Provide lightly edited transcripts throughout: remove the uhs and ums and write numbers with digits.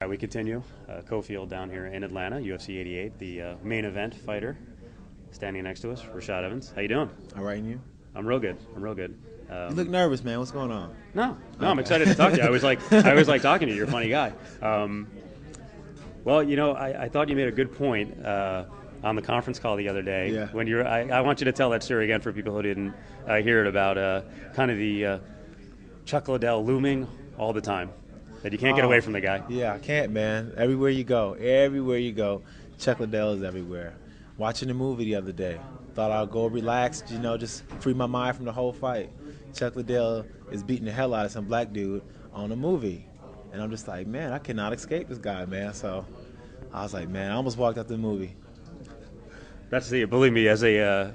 All right, we continue. Cofield down here in Atlanta, UFC 88, the main event fighter. Standing next to us, Rashad Evans. How you doing? All right, and you? I'm real good. I'm real good. You look nervous, man. What's going on? No, Okay. I'm excited to talk to you. I always like talking to you. You're a funny guy. Well, I thought you made a good point on the conference call the other day. Yeah. When I want you to tell that story again for people who didn't hear it about kind of the Chuck Liddell looming all the time. That you can't get away from the guy. Yeah, I can't, man. Everywhere you go, Chuck Liddell is everywhere. Watching the movie the other day, thought I'd go relax, just free my mind from the whole fight. Chuck Liddell is beating the hell out of some black dude on a movie. And I'm just like, man, I cannot escape this guy, man. So I was like, man, I almost walked out the movie. Believe me, as a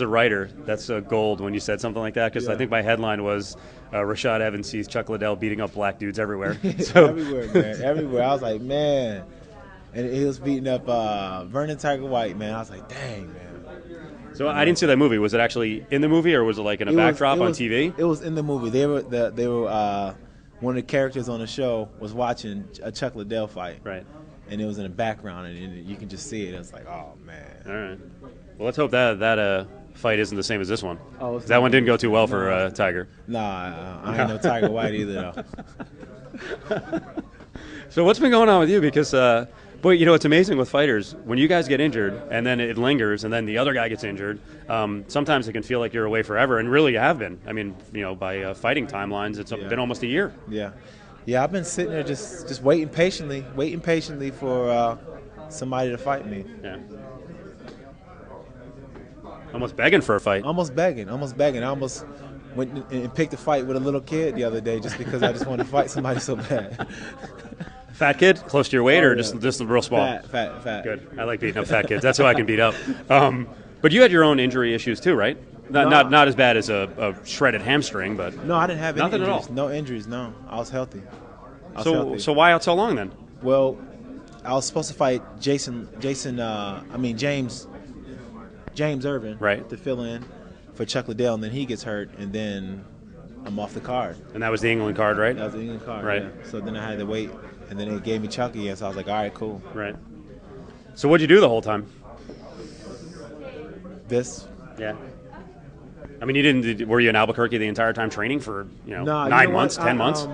writer, that's gold when you said something like that, because I think my headline was Rashad Evans sees Chuck Liddell beating up black dudes everywhere. So Everywhere, man, everywhere. I was like, man. And he was beating up Vernon Tiger White, man. I was like, dang, man. So I didn't see that movie. Was it actually in the movie, or was it like in a backdrop on TV? It was in the movie. They were one of the characters on the show was watching a Chuck Liddell fight. Right. And it was in the background, and you can just see it. It's like, oh, man. All right. Well, let's hope that fight isn't the same as this one. Oh, that one didn't go too well for Tiger. Nah, I ain't no Tiger White either, though. So what's been going on with you? Because, boy, it's amazing with fighters. When you guys get injured, and then it lingers, and then the other guy gets injured, sometimes it can feel like you're away forever, and really you have been. I mean, by fighting timelines, it's been almost a year. Yeah. Yeah, I've been sitting there just waiting patiently for somebody to fight me. Yeah. Almost begging for a fight. Almost begging. I almost went and picked a fight with a little kid the other day just because I just wanted to fight somebody so bad. Fat kid, close to your weight, or just real small? Fat. Good. I like beating up fat kids. That's who I can beat up. But you had your own injury issues too, right? Not as bad as a shredded hamstring, but no, I didn't have any nothing injuries. at all. No injuries. No, I was healthy. So why out so long then? Well, I was supposed to fight James Irvin, right, to fill in for Chuck Liddell, and then he gets hurt, and then I'm off the card. And that was the England card, right? That was the England card, right. Yeah. So then I had to wait, and then they gave me Chuck again, so I was like, all right, cool. Right. So what'd you do the whole time? This. Yeah. I mean, were you in Albuquerque the entire time training for, 9 months, 10 months?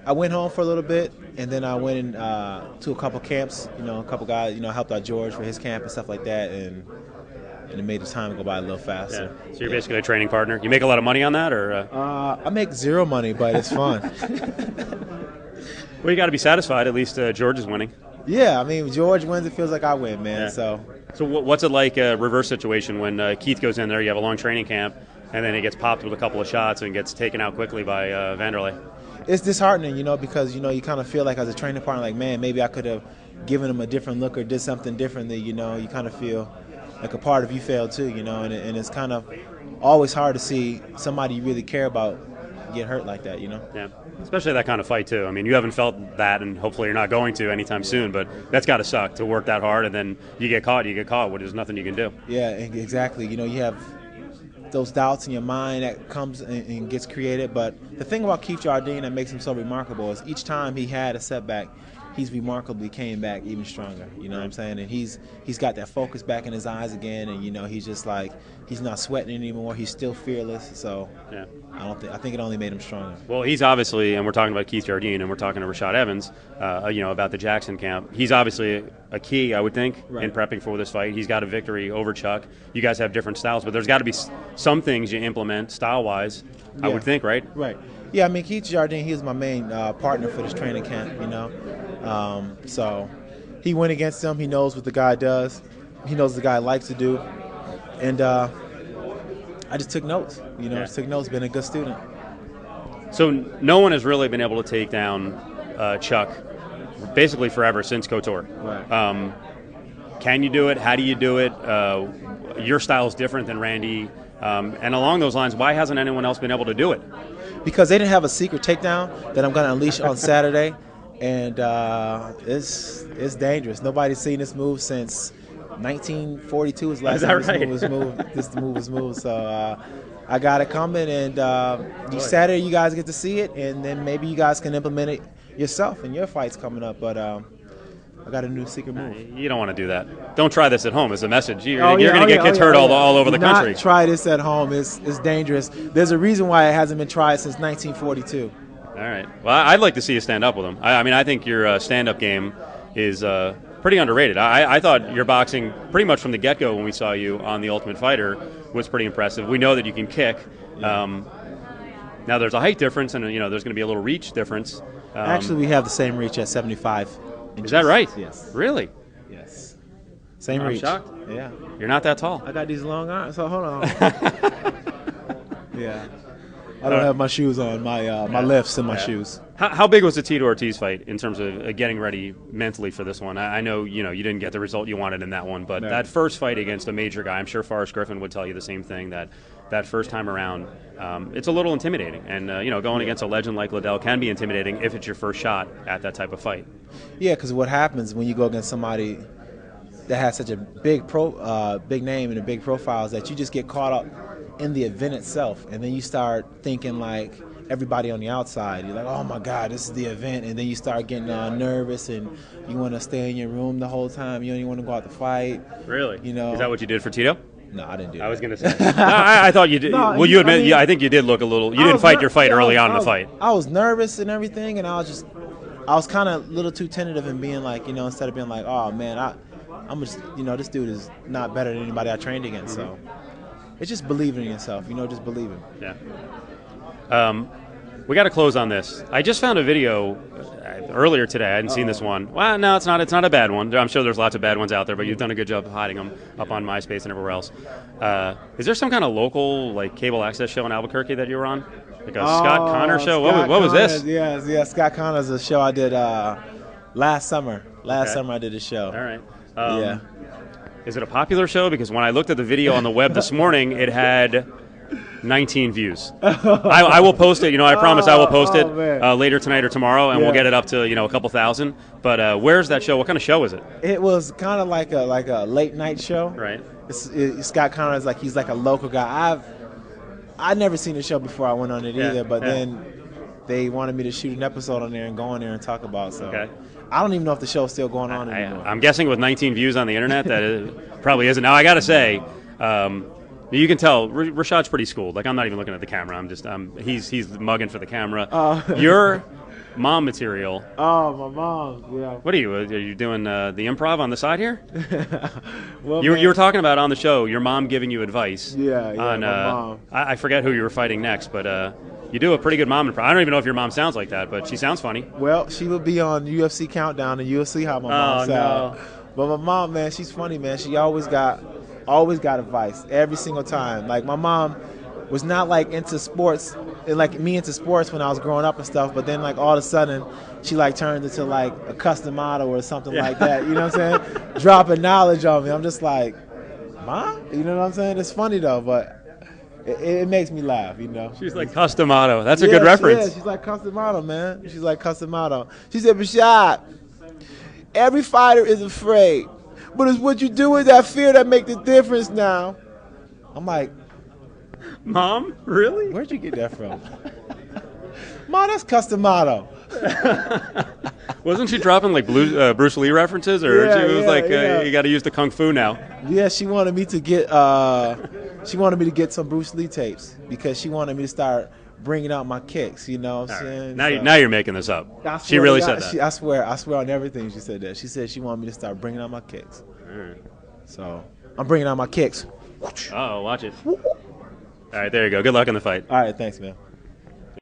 I went home for a little bit, and then I went in, to a couple camps, a couple guys, helped out George for his camp and stuff like that, and it made the time go by a little faster. Yeah. So you're basically a training partner. You make a lot of money on that, or? I make zero money, but it's fun. Well, you got to be satisfied. At least George is winning. Yeah, I mean, George wins, it feels like I win, man. Yeah. So what's it like a reverse situation when Keith goes in there, you have a long training camp, and then he gets popped with a couple of shots and gets taken out quickly by Vanderlei? It's disheartening, because, you kind of feel like as a training partner, like, man, maybe I could have given him a different look or did something differently, you kind of feel like a part of you failed too, and it's kind of always hard to see somebody you really care about get hurt like that, Yeah, especially that kind of fight too. I mean, you haven't felt that, and hopefully you're not going to anytime soon, but that's got to suck to work that hard, and then you get caught, there's nothing you can do. Yeah, exactly. You have those doubts in your mind that comes and gets created, but the thing about Keith Jardine that makes him so remarkable is each time he had a setback, he's remarkably came back even stronger. You know what I'm saying? And he's got that focus back in his eyes again, and he's just like, he's not sweating anymore. He's still fearless. So yeah, I think it only made him stronger. Well, he's obviously, and we're talking about Keith Jardine, and we're talking to Rashad Evans, about the Jackson camp. He's obviously a key, I would think, in prepping for this fight. He's got a victory over Chuck. You guys have different styles, but there's got to be some things you implement style-wise, I would think, right? Right. Yeah, I mean, Keith Jardine, he was my main partner for this training camp, So he went against him. He knows what the guy does. He knows what the guy likes to do. And I just took notes, took notes, been a good student. So no one has really been able to take down Chuck basically forever since KOTOR. Right. Can you do it? How do you do it? Your style is different than Randy. And along those lines, why hasn't anyone else been able to do it? Because they didn't have a secret takedown that I'm going to unleash on Saturday. And it's dangerous. Nobody's seen this move since 1942 is the last time this move was moved. So I got it coming, and Saturday you guys get to see it, and then maybe you guys can implement it yourself and your fights coming up. But I got a new secret move. You don't want to do that. Don't try this at home. It's a message. You're going to get kids hurt all over the country. Not try this at home. It's dangerous. There's a reason why it hasn't been tried since 1942. All right. Well, I'd like to see you stand up with him. I mean, I think your stand-up game is pretty underrated. I thought your boxing, pretty much from the get-go when we saw you on The Ultimate Fighter, was pretty impressive. We know that you can kick. Now, there's a height difference, and there's going to be a little reach difference. Actually, we have the same reach at 75 inches. Is that right? Yes. Really? Yes. Same I'm reach. shocked. Yeah. You're not that tall. I got these long arms, so hold on. Yeah. I don't have my shoes on, my lifts in my shoes. How big was the Tito Ortiz fight in terms of getting ready mentally for this one? I know you didn't get the result you wanted in that one, but that first fight against a major guy, I'm sure Forrest Griffin would tell you the same thing, that first time around, it's a little intimidating. And, going against a legend like Liddell can be intimidating if it's your first shot at that type of fight. Yeah, because what happens when you go against somebody that has such a big name and a big profile is that you just get caught up in the event itself, and then you start thinking like everybody on the outside. You're like, oh my God, this is the event, and then you start getting nervous, and you want to stay in your room the whole time. You don't even want to go out to fight. Really? Is that what you did for Tito? No, I didn't do that. I was going to say. No, I thought you did. No, well, you admit, I think you did look a little. You didn't fight your fight early on in the fight. I was nervous and everything, and I was kind of a little too tentative in being like, instead of being like, oh man, I'm just, this dude is not better than anybody I trained against. So it's just believing in yourself, just believing. Yeah. We got to close on this. I just found a video earlier today. I hadn't seen this one. Well, no, it's not. It's not a bad one. I'm sure there's lots of bad ones out there, but you've done a good job of hiding them up on MySpace and everywhere else. Is there some kind of local cable access show in Albuquerque that you were on, like a Scott Connor show? What was this? Yeah. Scott Connor's a show I did last summer. Last summer I did a show. All right. Yeah. Is it a popular show? Because when I looked at the video on the web this morning, it had 19 views. I will post it. I promise I will post it later tonight or tomorrow, and we'll get it up to a couple thousand. But where's that show? What kind of show is it? It was kind of like a late night show. Right. Scott Connor's he's like a local guy. I'd never seen the show before I went on it either. But then they wanted me to shoot an episode on there and go on there and talk about. So I don't even know if the show's still going on anymore. I'm guessing with 19 views on the internet that it probably isn't. Now I got to say. You can tell Rashad's pretty schooled. I'm not even looking at the camera. I'm just he's mugging for the camera. Your mom material. Oh, my mom. Yeah. What are you doing the improv on the side here? Well, you were talking about on the show your mom giving you advice. Yeah. On my mom. I forget who you were fighting next, but you do a pretty good mom improv. I don't even know if your mom sounds like that, but she sounds funny. Well, she will be on UFC Countdown, and you'll see how my mom sounds. No. But my mom, man, she's funny, man. She always got advice every single time. My mom was not into sports, me into sports when I was growing up and stuff, but then all of a sudden she turned into a custom model or something like that. You know what I'm saying? Dropping knowledge on me. I'm just like, Mom? You know what I'm saying? It's funny though, but it makes me laugh, She's like custom model. That's a good reference. Yeah, she's like custom model, man. She's like custom model. She said, Rashad, every fighter is afraid. But it's what you do with that fear that make the difference now. I'm like, Mom, really? Where'd you get that from? Mom, that's custom motto. Wasn't she dropping Bruce Lee references, or she was you got to use the kung fu now? Yeah, she wanted me to get some Bruce Lee tapes because she wanted me to start bringing out my kicks. You know what I'm saying? Now you're making this up. She really said that. I swear on everything she said that. She said she wanted me to start bringing out my kicks. All right. So I'm bringing out my kicks. Oh, watch it. All right, there you go. Good luck in the fight. All right, thanks, man.